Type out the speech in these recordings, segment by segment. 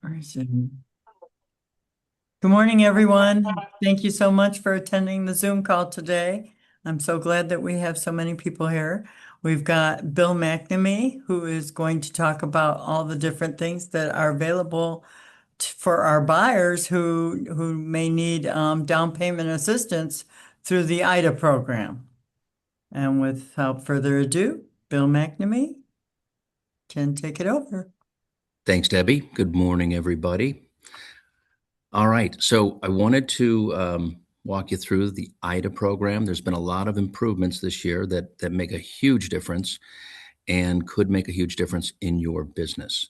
Good morning, everyone. Thank you so much for attending the Zoom call today. I'm so glad that we have so many people here. We've got Bill McNamee, who is going to talk about all the different things that are available for our buyers who may need down payment assistance through the IHDA program. And without further ado, Bill McNamee can take it over. Thanks, Debbie. Good morning, everybody. All right, so I wanted to walk you through the IDA program. There's been a lot of improvements this year that make a huge difference and could make a huge difference in your business.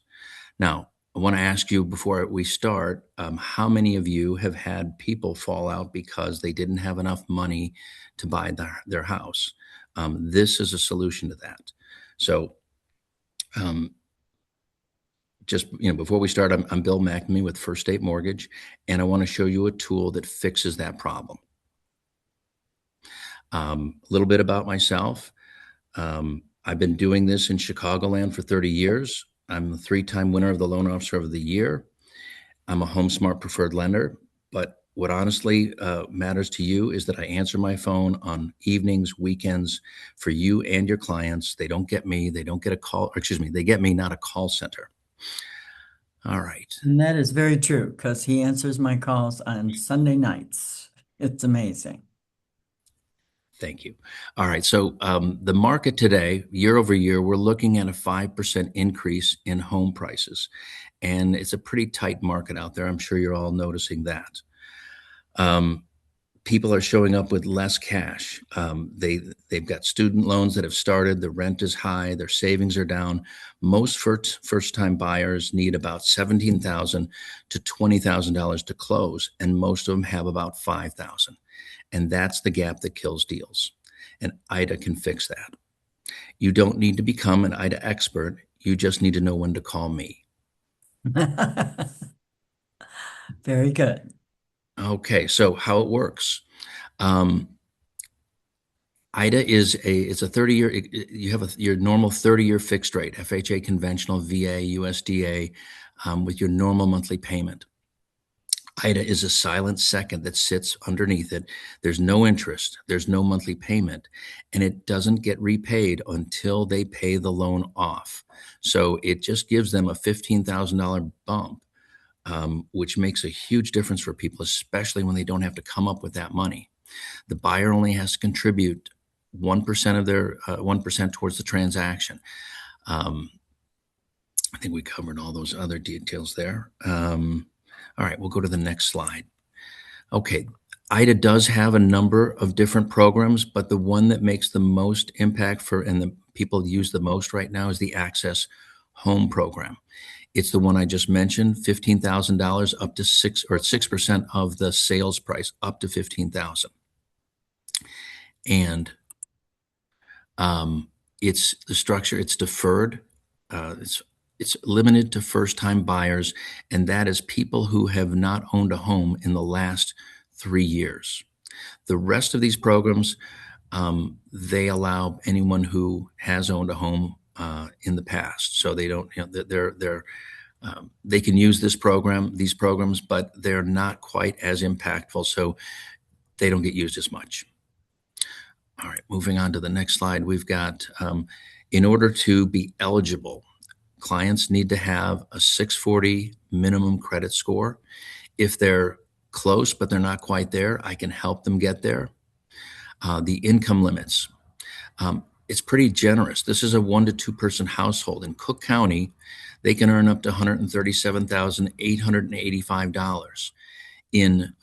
Now, I want to ask you before we start, how many of you have had people fall out because they didn't have enough money to buy their house? This is a solution to that. So, just before we start, I'm Bill McNamee with First State Mortgage, and I want to show you a tool that fixes that problem. A little bit about myself. I've been doing this in Chicagoland for 30 years. I'm a 3-time winner of the Loan Officer of the Year. I'm a HomeSmart preferred lender, but what honestly matters to you is that I answer my phone on evenings, weekends for you and your clients. They don't get me. They don't get a call, or excuse me, they get me, not a call center. All right. And that is very true because he answers my calls on Sunday nights. It's amazing. Thank you. All right. So the market today, year over year, we're looking at a 5% increase in home prices. And it's a pretty tight market out there. I'm sure you're all noticing that. People are showing up with less cash. They've got student loans that have started. The rent is high. Their savings are down. Most first-time buyers need about $17,000 to $20,000 to close, and most of them have about $5,000. And that's the gap that kills deals. And IDA can fix that. You don't need to become an IDA expert. You just need to know when to call me. Very good. Okay, so how it works. IDA it's a 30-year, you have your normal 30-year fixed rate, FHA conventional, VA, USDA, with your normal monthly payment. IDA is a silent second that sits underneath it. There's no interest, there's no monthly payment, and it doesn't get repaid until they pay the loan off. So it just gives them a $15,000 bump, which makes a huge difference for people, especially when they don't have to come up with that money. The buyer only has to contribute 1% of their 1% towards the transaction. I think we covered all those other details there. All right, we'll go to the next slide. Okay, IDA does have a number of different programs, but the one that makes the most impact and the people use the most right now is the Access Home Program. It's the one I just mentioned, $15,000 up to 6% of the sales price, up to $15,000. And it's the structure, it's deferred. It's limited to first-time buyers, and that is people who have not owned a home in the last 3 years. The rest of these programs, they allow anyone who has owned a home in the past. So they don't, they can use these programs, but they're not quite as impactful, so they don't get used as much. All right, moving on to the next slide, we've got, in order to be eligible, clients need to have a 640 minimum credit score. If they're close, but they're not quite there, I can help them get there. The income limits, it's pretty generous. This is a 1 to 2 person household. In Cook County, they can earn up to $137,885. In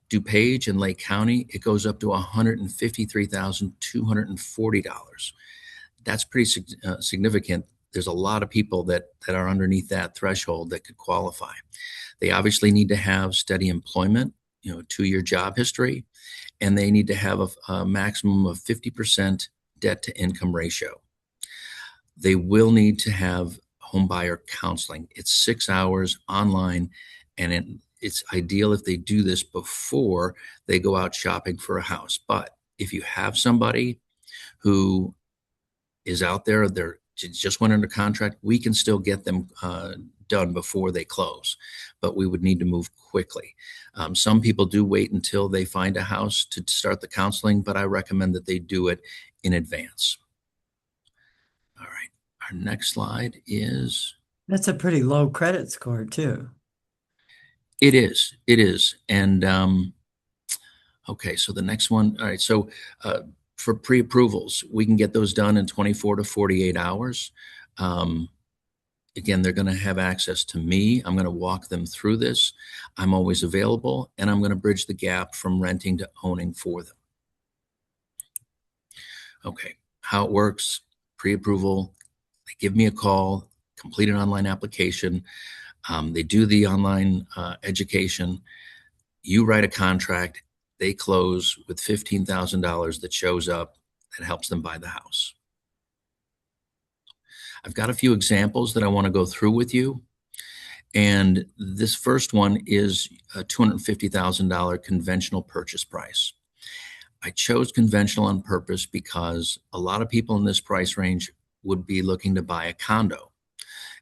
DuPage and Lake County, it goes up to $153,240. That's pretty significant. There's a lot of people that are underneath that threshold that could qualify. They obviously need to have steady employment, 2-year job history, and they need to have a maximum of 50% debt to income ratio. They will need to have home buyer counseling. It's 6 hours online, and it's ideal if they do this before they go out shopping for a house. But if you have somebody who is out there, they're just went under contract, we can still get them done before they close, but we would need to move quickly. Some people do wait until they find a house to start the counseling, but I recommend that they do it in advance. All right, our next slide is, That's a pretty low credit score too. it is. And okay, so the next one, all right, so for pre-approvals, we can get those done in 24 to 48 hours. Again, they're going to have access to me. I'm going to walk them through this. I'm always available, and I'm going to bridge the gap from renting to owning for them. Okay, how it works, pre-approval, they give me a call, complete an online application. They do the online education. You write a contract. They close with $15,000 that shows up that helps them buy the house. I've got a few examples that I want to go through with you. And this first one is a $250,000 conventional purchase price. I chose conventional on purpose because a lot of people in this price range would be looking to buy a condo.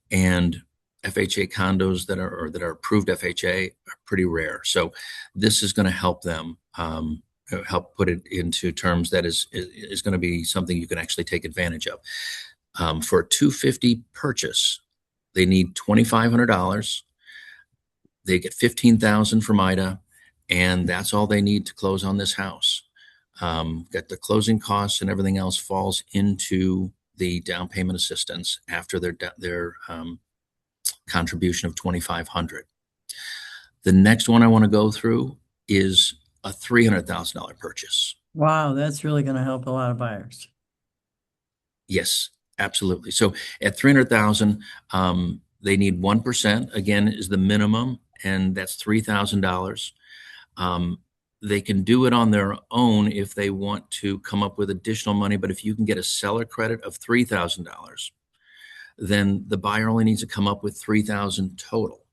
And FHA condos that are approved FHA are pretty rare. So this is going to help them help put it into terms that is going to be something you can actually take advantage of. For a 250 purchase, they need $2,500. They get $15,000 from IHDA, and that's all they need to close on this house. Get the closing costs and everything else falls into the down payment assistance after their contribution of $2,500. The next one I want to go through is a $300,000 purchase. Wow, that's really going to help a lot of buyers. Yes, absolutely. So at 300,000, they need 1%, again, is the minimum, and that's $3,000. They can do it on their own if they want to come up with additional money, but if you can get a seller credit of $3,000, then the buyer only needs to come up with $3,000 total.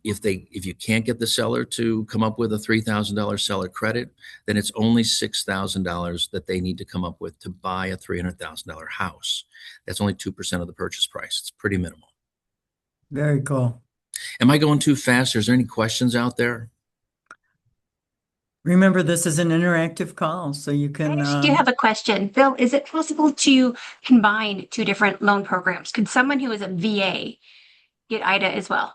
If you can't get the seller to come up with a $3,000 seller credit, then it's only $6,000 that they need to come up with to buy a $300,000 house. That's only 2% of the purchase price. It's pretty minimal. Very cool. Am I going too fast? Is there any questions out there? Remember, this is an interactive call, so you can. I actually do have a question. Bill, is it possible to combine two different loan programs? Could someone who is a VA get IHDA as well?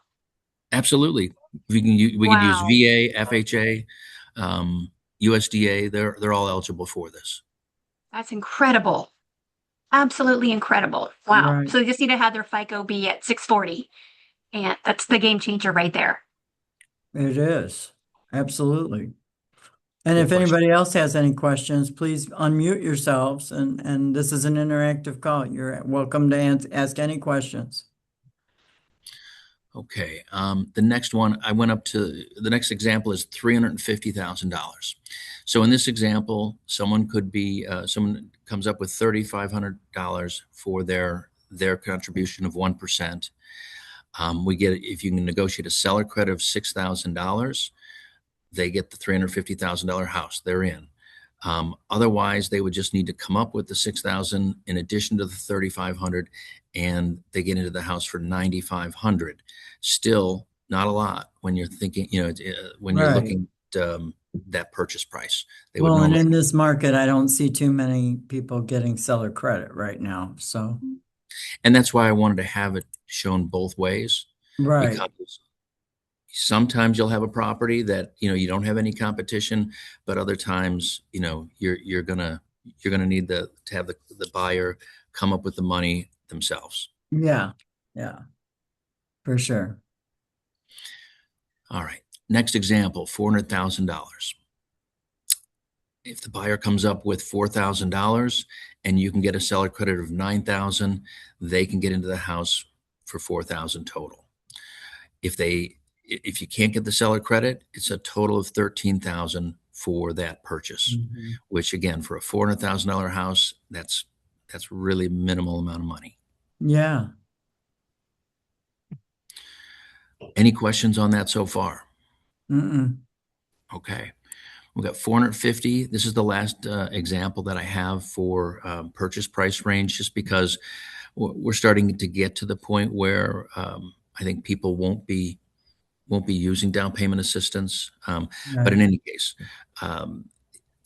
Absolutely. We can use Wow. VA, FHA, USDA. They're all eligible for this. That's incredible. Absolutely incredible. Wow. Right. So they just need to have their FICO be at 640. And that's the game changer right there. It is. Absolutely. And Good if question. anybody else has any questions, please unmute yourselves. And this is an interactive call. You're welcome to ask any questions. Okay. The next one, I went up to the next example is $350,000. So in this example, someone comes up with $3,500 for their contribution of 1%. If you can negotiate a seller credit of $6,000, they get the $350,000 house. They're in. Otherwise, they would just need to come up with the $6,000 in addition to the $3,500, and they get into the house for $9,500. Still, not a lot when you're thinking, when you're Right. looking at that purchase price. They would Well, and normally, in this market, I don't see too many people getting seller credit right now. So, and that's why I wanted to have it shown both ways, right. because sometimes you'll have a property that you don't have any competition, but other times you're gonna need to have the buyer come up with the money themselves. Yeah. Yeah. For sure. All right. Next example, $400,000. If the buyer comes up with $4,000 and you can get a seller credit of $9,000, they can get into the house for $4,000 total. If you can't get the seller credit, it's a total of $13,000 for that purchase, which again, for a $400,000 house, that's really minimal amount of money. Yeah. Any questions on that so far? Mm-mm. Okay. We've got 450. This is the last example that I have for purchase price range, just because we're starting to get to the point where I think people won't be using down payment assistance. But Right. in any case, um,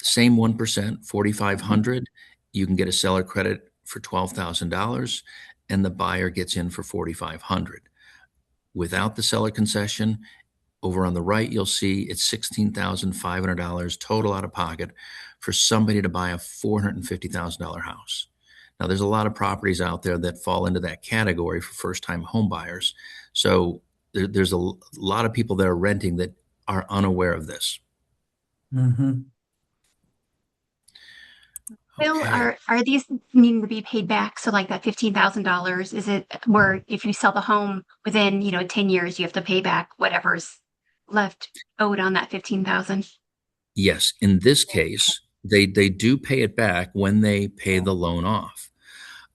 same 1%, 4,500, you can get a seller credit for $12,000 and the buyer gets in for 4,500. Without the seller concession, over on the right, you'll see it's $16,500 total out of pocket for somebody to buy a $450,000 house. Now, there's a lot of properties out there that fall into that category for first-time home buyers. So there's a lot of people that are renting that are unaware of this. Mm-hmm. Bill, Okay. are these needing to be paid back? So like that $15,000, is it where if you sell the home within, 10 years, you have to pay back whatever's left owed on that 15,000? Yes, in this case, they do pay it back when they pay the loan off.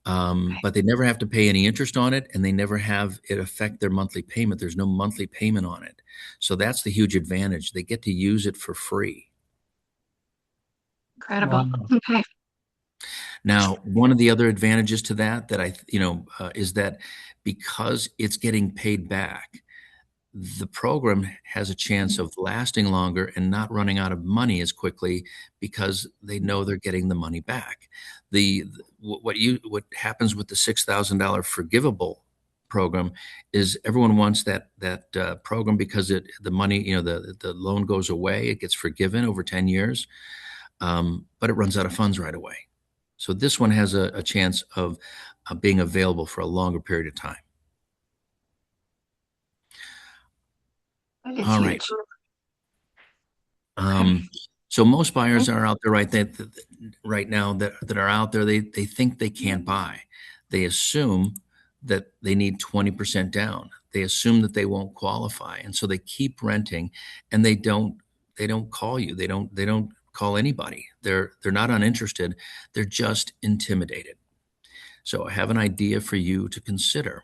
But they never have to pay any interest on it, and they never have it affect their monthly payment. There's no monthly payment on it. So that's the huge advantage. They get to use it for free. Incredible. Wow. Okay. Now, one of the other advantages to that is that because it's getting paid back, the program has a chance of lasting longer and not running out of money as quickly because they know they're getting the money back. What happens with the $6,000 forgivable program is everyone wants that program because the money, the loan goes away, it gets forgiven over 10 years, but it runs out of funds right away. So this one has a chance of being available for a longer period of time. That is All right. huge. So most buyers are out there right now that are out there. They think they can't buy. They assume that they need 20% down. They assume that they won't qualify, and so they keep renting, and they don't call you. They don't call anybody. They're not uninterested. They're just intimidated. So I have an idea for you to consider.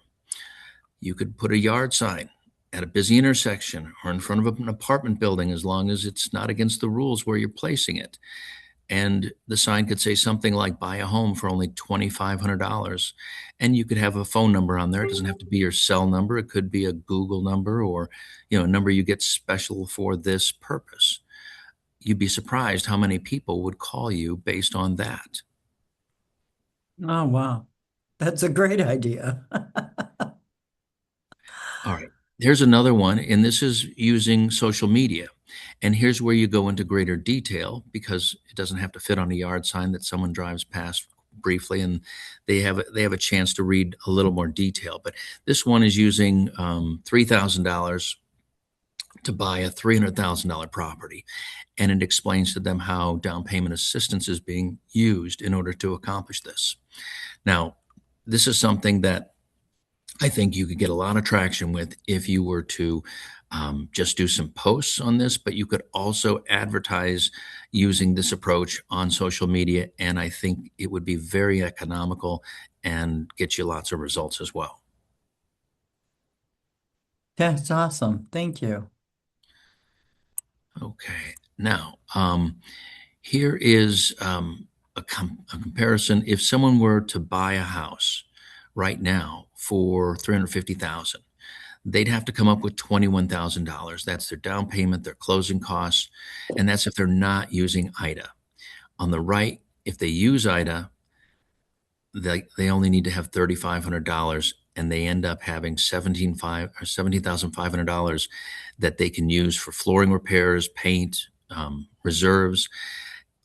You could put a yard sign at a busy intersection or in front of an apartment building, as long as it's not against the rules where you're placing it. And the sign could say something like, buy a home for only $2,500. And you could have a phone number on there. It doesn't have to be your cell number. It could be a Google number or, a number you get special for this purpose. You'd be surprised how many people would call you based on that. Oh, wow. That's a great idea. All right. Here's another one, and this is using social media. And here's where you go into greater detail because it doesn't have to fit on a yard sign that someone drives past briefly, and they have a chance to read a little more detail. But this one is using $3,000 to buy a $300,000 property, and it explains to them how down payment assistance is being used in order to accomplish this. Now, this is something that I think you could get a lot of traction with if you were to just do some posts on this, but you could also advertise using this approach on social media. And I think it would be very economical and get you lots of results as well. That's awesome. Thank you. Okay. Now, here is a comparison. If someone were to buy a house right now for $350,000, they'd have to come up with $21,000. That's their down payment, their closing costs, and that's if they're not using IHDA. On the right, if they use IHDA, they only need to have $3,500, and they end up having $17,500 that they can use for flooring repairs, paint, reserves.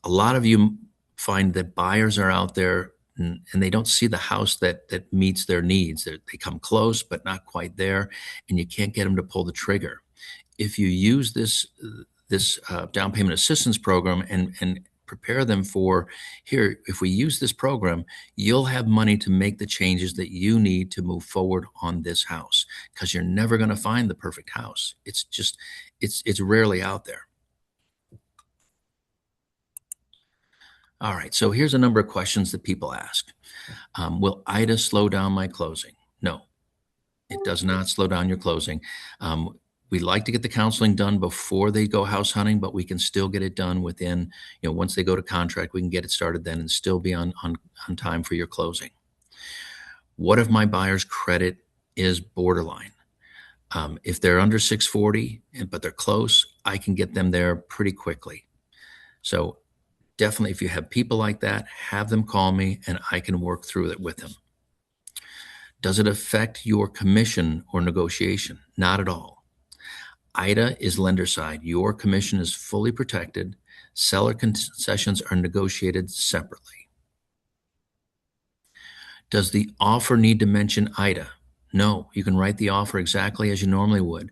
A lot of you find that buyers are out there and they don't see the house that meets their needs. They come close, but not quite there, and you can't get them to pull the trigger. If you use this down payment assistance program and prepare them for, here, if we use this program, you'll have money to make the changes that you need to move forward on this house, because you're never going to find the perfect house. It's rarely out there. All right, so here's a number of questions that people ask. Will IHDA slow down my closing? No, it does not slow down your closing. We like to get the counseling done before they go house hunting, but we can still get it done within, once they go to contract, we can get it started then and still be on time for your closing. What if my buyer's credit is borderline? If they're under 640, but they're close, I can get them there pretty quickly. So definitely, if you have people like that, have them call me and I can work through it with them. Does it affect your commission or negotiation? Not at all. IHDA is lender side. Your commission is fully protected. Seller concessions are negotiated separately. Does the offer need to mention IHDA? No, you can write the offer exactly as you normally would.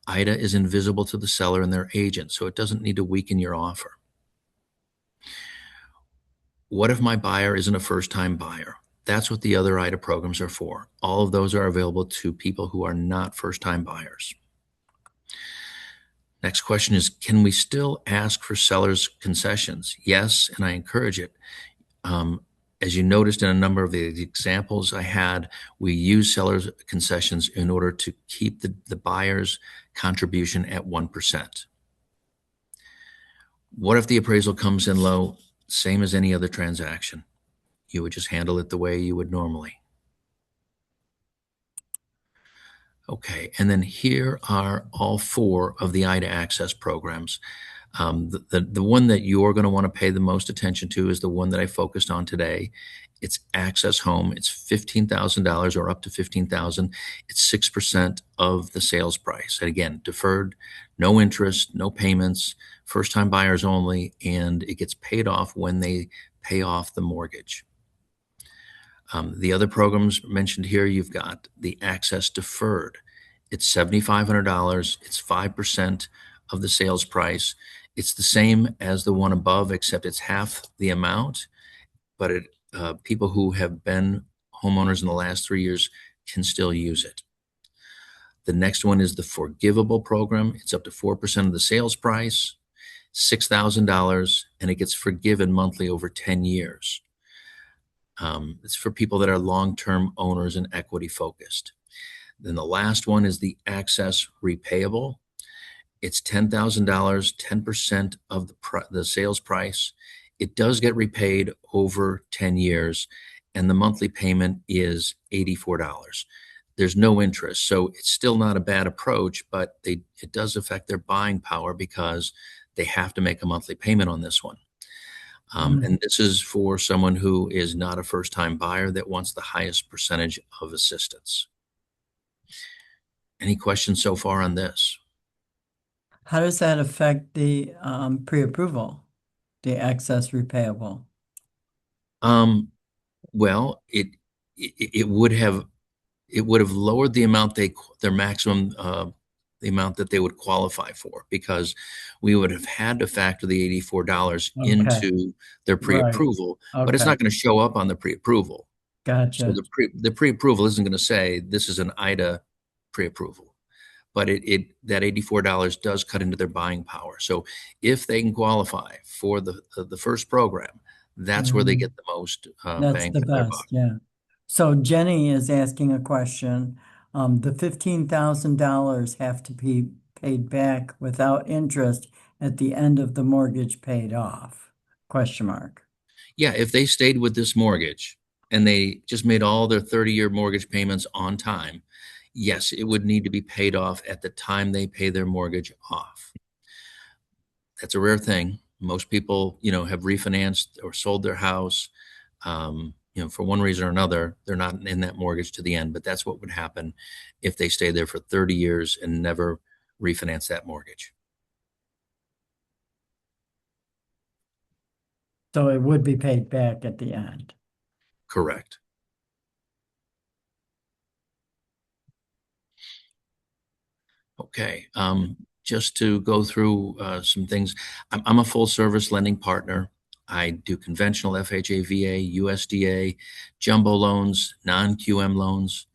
IHDA is invisible to the seller and their agent, so it doesn't need to weaken your offer. What if my buyer isn't a first-time buyer? That's what the other IHDA programs are for. All of those are available to people who are not first-time buyers. Next question is, can we still ask for sellers' concessions? Yes, and I encourage it. As you noticed in a number of the examples I had, we use sellers' concessions in order to keep the buyer's contribution at 1%. What if the appraisal comes in low? Same as any other transaction. You would just handle it the way you would normally. Okay, and then here are all 4 of the IHDA Access programs. The one that you're going to want to pay the most attention to is the one that I focused on today. It's Access Home. It's $15,000 or up to $15,000. It's 6% of the sales price. And again, deferred, no interest, no payments, first-time buyers only, and it gets paid off when they pay off the mortgage. The other programs mentioned here, you've got the Access Deferred. It's $7,500. It's 5% of the sales price. It's the same as the one above, except it's half the amount, but people who have been homeowners in the last 3 years can still use it. The next one is the Forgivable program. It's up to 4% of the sales price, $6,000, and it gets forgiven monthly over 10 years. It's for people that are long-term owners and equity focused. Then the last one is the Access Repayable. It's $10,000, 10% of the sales price. It does get repaid over 10 years, and the monthly payment is $84. There's no interest, so it's still not a bad approach, but it does affect their buying power because they have to make a monthly payment on this one. And this is for someone who is not a first-time buyer that wants the highest percentage of assistance. Any questions so far on this? How does that affect the pre-approval, the Access Repayable? Well, it would have lowered the amount their maximum the amount that they would qualify for, because we would have had to factor the $84 Okay. into their pre-approval, but it's Okay. not going to show up on the pre-approval. So Gotcha. the pre-approval isn't going to say this is an IHDA pre-approval, but that $84 does cut into their buying power. So if they can qualify for the first program, that's where they get the most That's bang the for their best, buck. yeah. So Jenny is asking a question. The $15,000 have to be paid back without interest at the end of the mortgage paid off? Question mark. Yeah, if they stayed with this mortgage and they just made all their 30-year mortgage payments on time, yes, it would need to be paid off at the time they pay their mortgage off. That's a rare thing. Most people, have refinanced or sold their house, for one reason or another, they're not in that mortgage to the end, but that's what would happen if they stayed there for 30 years and never refinance that mortgage. So it would be paid back at the end. Correct. Okay. Just to go through some things, I'm a full service lending partner. I do conventional FHA, VA, USDA, jumbo loans, non-QM loans,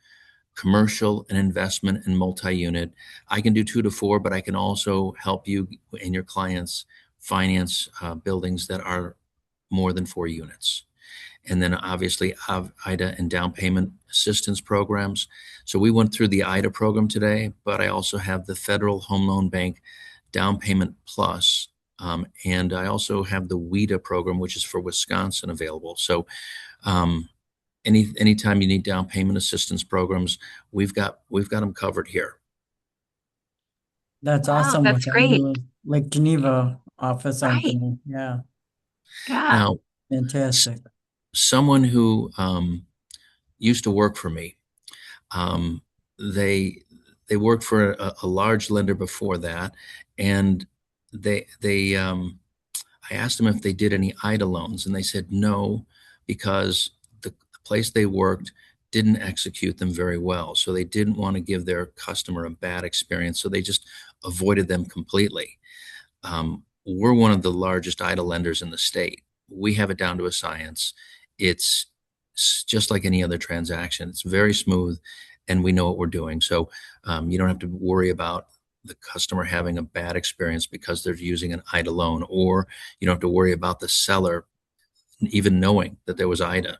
commercial and investment and multi-unit. I can do 2 to 4, but I can also help you and your clients finance buildings that are more than 4 units. And then obviously IHDA and down payment assistance programs. So we went through the IHDA program today, but I also have the Federal Home Loan Bank Down Payment Plus. And I also have the WIDA program, which is for Wisconsin, available. So anytime you need down payment assistance programs, we've got them covered here. That's Wow, awesome with that's that great. new Lake Geneva office Right. opening. Yeah, Yeah. Now, s- fantastic. someone who used to work for me, um, they they worked for a large lender before that, and they I asked them if they did any IDA loans, and they said no, because the place they worked didn't execute them very well. So they didn't want to give their customer a bad experience. So they just avoided them completely. We're one of the largest IDA lenders in the state. We have it down to a science. It's just like any other transaction. It's very smooth, and we know what we're doing. So you don't have to worry about the customer having a bad experience because they're using an IDA loan, or you don't have to worry about the seller even knowing that there was IDA.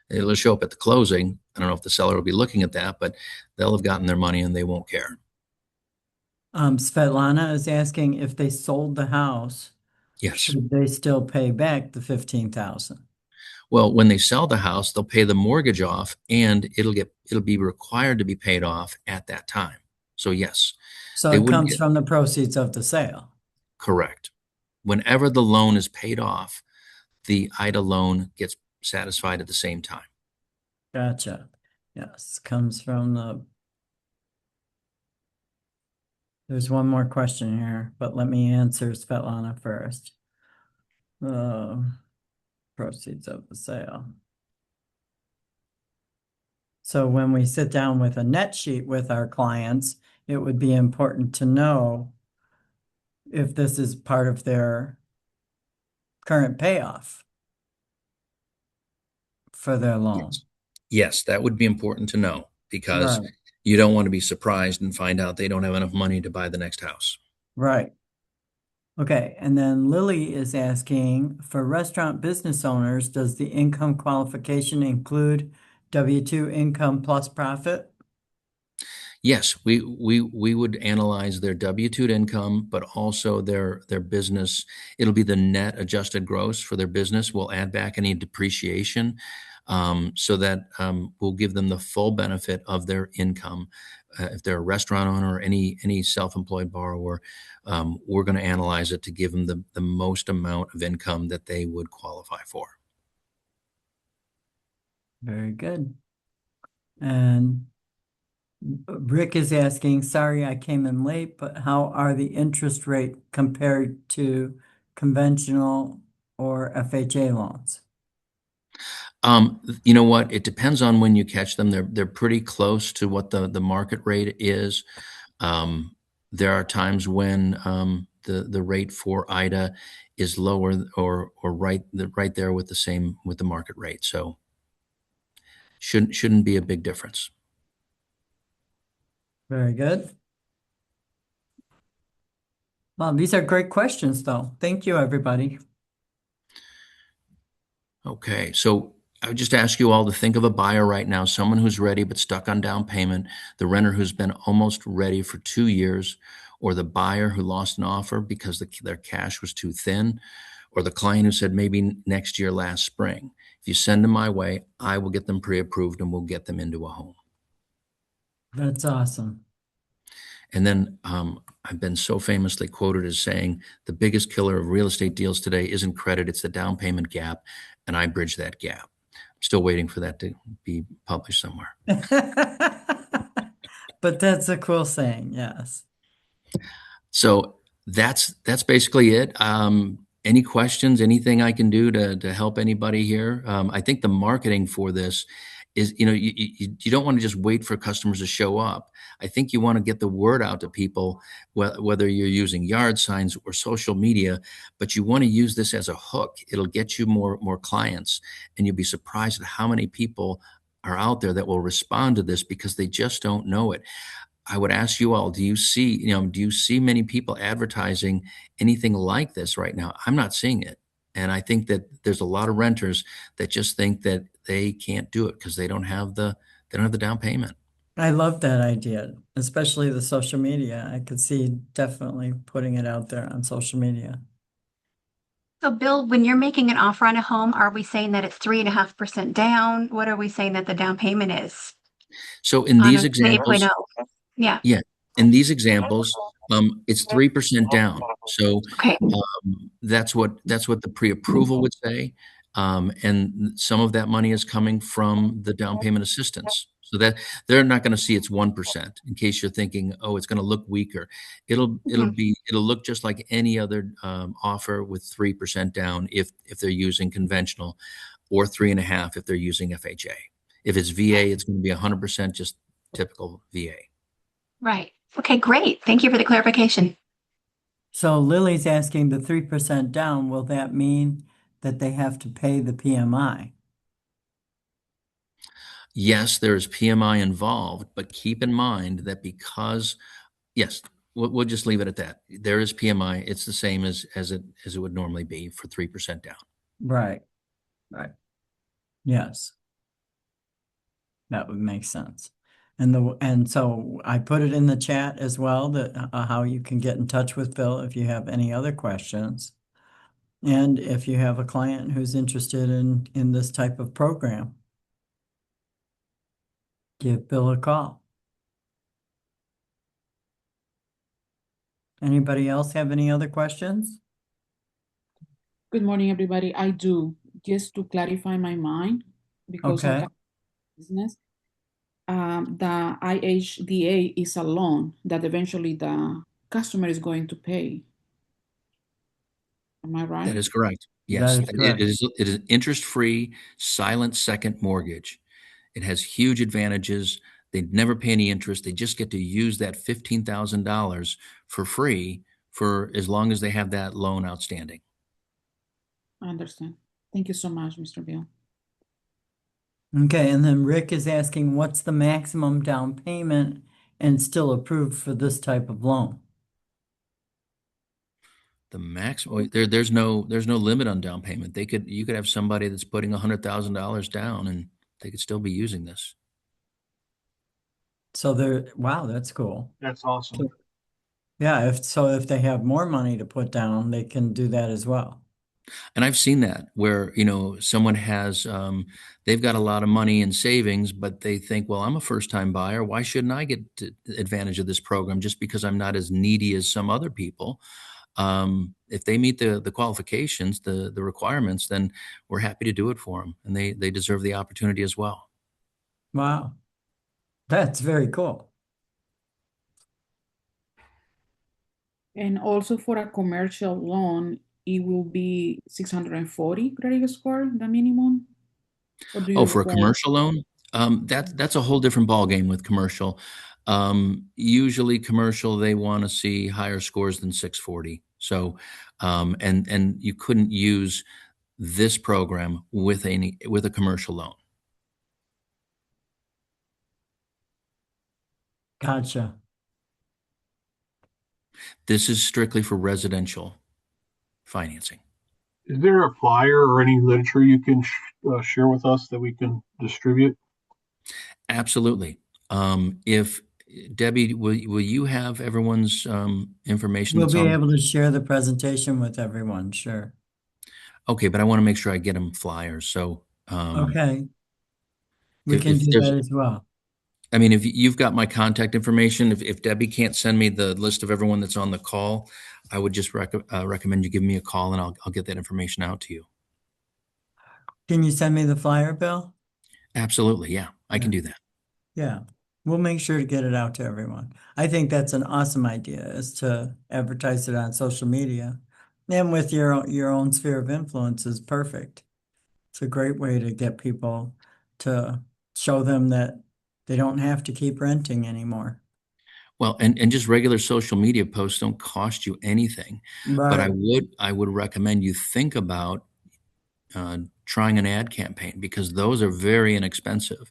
It'll show up at the closing. I don't know if the seller will be looking at that, but they'll have gotten their money and they won't care. Svetlana is asking if they sold the house, Yes. should they still pay back the 15,000? Well, when they sell the house, they'll pay the mortgage off and it'll be required to be paid off at that time. So yes, So they it wouldn't comes get from the proceeds of the sale. correct. Whenever the loan is paid off, the IDA loan gets satisfied at the same time. Gotcha. Yes, comes from the. There's one more question here, but let me answer Svetlana first. Uh, Proceeds of the sale. So when we sit down with a net sheet with our clients, it would be important to know if this is part of their current payoff for their loan. Yes. Yes, that would be important to know because Right, you don't want to be surprised and find out they don't have enough money to buy the next house. right. Okay, and then Lily is asking, for restaurant business owners, does the income qualification include W-2 income plus profit? Yes, we would analyze their W-2 income, but also their business. It'll be the net adjusted gross for their business. We'll add back any depreciation, so that we'll give them the full benefit of their income. If they're a restaurant owner or any self-employed borrower, we're going to analyze it to give them the most amount of income that they would qualify for. Very good. And Rick is asking, sorry I came in late, but how are the interest rate compared to conventional or FHA loans? You know what? It depends on when you catch them. They're pretty close to what the market rate is. Um, there are times when the rate for IDA is lower or right there with the market rate. So shouldn't be a big difference. Very good. Well, these are great questions, though. Thank you, everybody. Okay, so I would just ask you all to think of a buyer right now, someone who's ready but stuck on down payment, the renter who's been almost ready for 2 years, or the buyer who lost an offer because their cash was too thin, or the client who said maybe next year, last spring. If you send them my way, I will get them pre-approved and we'll get them into a home. That's awesome. And then I've been so famously quoted as saying, the biggest killer of real estate deals today isn't credit, it's the down payment gap. And I bridge that gap. I'm still waiting for that to be published somewhere. But that's a cool saying, yes. So that's basically it. Any questions? Anything I can do to help anybody here? I think the marketing for this is, you don't want to just wait for customers to show up. I think you want to get the word out to people, whether you're using yard signs or social media, but you want to use this as a hook. It'll get you more clients, and you'll be surprised at how many people are out there that will respond to this because they just don't know it. I would ask you all, do you see many people advertising anything like this right now? I'm not seeing it. And I think that there's a lot of renters that just think that they can't do it because they don't have the down payment. I love that idea, especially the social media. I could see definitely putting it out there on social media. So Bill, when you're making an offer on a home, are we saying that it's 3.5% down? What are we saying that the down payment is So in on these the examples, 8.0? Yeah. yeah, in these examples, It's 3% down. So Okay. that's what the pre-approval would say. And some of that money is coming from the down payment assistance. So that they're not going to see it's 1%, in case you're thinking, oh, it's going to look weaker. Mhm. It'll look just like any other offer with 3% down if they're using conventional, or 3.5 if they're using FHA. If it's VA, it's going to be 100% just typical VA. Right. Okay, great. Thank you for the clarification. So Lily's asking the 3% down, will that mean that they have to pay the PMI? Yes, there is PMI involved, but keep in mind that yes, we'll just leave it at that. There is PMI. It's the same as it would normally be for 3% down. Right, right. Yes, that would make sense. And so I put it in the chat as well, that how you can get in touch with Bill if you have any other questions. And if you have a client who's interested in this type of program, give Bill a call. Anybody else have any other questions? Good morning, everybody. I do, just to clarify my mind, because I'm Okay, kind of business. The IHDA is a loan that eventually the customer is going to pay. Am I That right? is correct. that Yes, is correct. it is interest-free, silent second mortgage. It has huge advantages. They never pay any interest. They just get to use that $15,000 for free for as long as they have that loan outstanding. I understand. Thank you so much, Mr. Bill. Okay, and then Rick is asking, what's the maximum down payment and still approved for this type of loan? The maximum there's no limit on down payment. You could have somebody that's putting $100,000 down and they could still be using this. So wow, that's cool. That's awesome. Yeah, if they have more money to put down, they can do that as well. And I've seen that where, someone has, they've got a lot of money in savings, but they think, well, I'm a first time buyer. Why shouldn't I get advantage of this program just because I'm not as needy as some other people? If they meet the qualifications, the requirements, then we're happy to do it for them. And they deserve the opportunity as well. Wow, that's very cool. And also for a commercial loan, it will be 640 credit score, the minimum? Or do you Oh, for a require? commercial loan? That's a whole different ballgame with commercial. Usually commercial, they want to see higher scores than 640. So, and you couldn't use this program with a commercial loan. Gotcha. This is strictly for residential financing. Is there a flyer or any literature you can share with us that we can distribute? Absolutely. If Debbie, will you have everyone's information We'll that's be on? able to share the presentation with everyone, sure. Okay, but I want to make sure I get them flyers. So, Okay, we if, can if do there's, that as well. I mean, if you've got my contact information, if Debbie can't send me the list of everyone that's on the call, I would just recommend you give me a call and I'll get that information out to you. Can you send me the flyer, Bill? Absolutely. Yeah, I can do that. Yeah, we'll make sure to get it out to everyone. I think that's an awesome idea, is to advertise it on social media. And with your own sphere of influence is perfect. It's a great way to get people to show them that they don't have to keep renting anymore. Well, and just regular social media posts don't cost you anything, but Right. I would recommend you think about trying an ad campaign, because those are very inexpensive,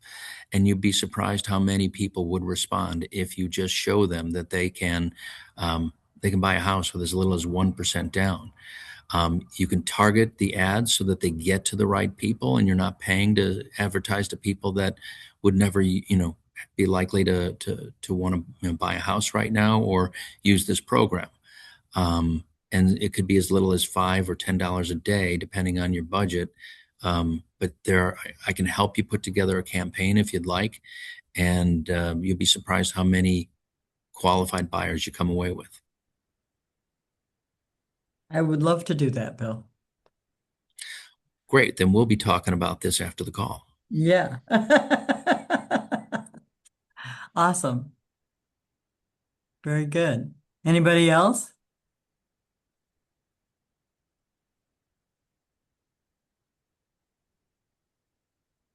and you'd be surprised how many people would respond if you just show them that they can buy a house with as little as 1% down. You can target the ads so that they get to the right people, and you're not paying to advertise to people that would never, be likely to want to buy a house right now or use this program. And it could be as little as $5 or $10 a day, depending on your budget. But I can help you put together a campaign if you'd like, and you'll be surprised how many qualified buyers you come away with. I would love to do that, Bill. Great, then we'll be talking about this after the call. Yeah. Awesome. Very good. Anybody else?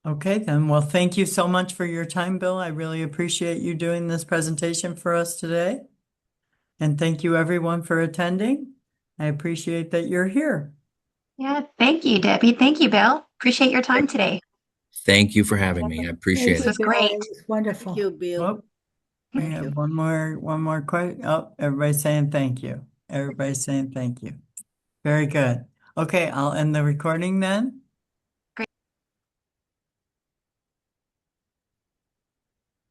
Okay, then. Well, thank you so much for your time, Bill. I really appreciate you doing this presentation for us today. And thank you everyone for attending. I appreciate that you're here. Yeah, thank you, Debbie. Thank you, Bill. Appreciate your time today. Thank you for having me. I appreciate This it. was great. It was wonderful. Thank you, Bill. Oh, we Thank have you. one more question. Oh, everybody's saying thank you. Everybody's saying thank you. Very good. Okay, I'll end the recording then.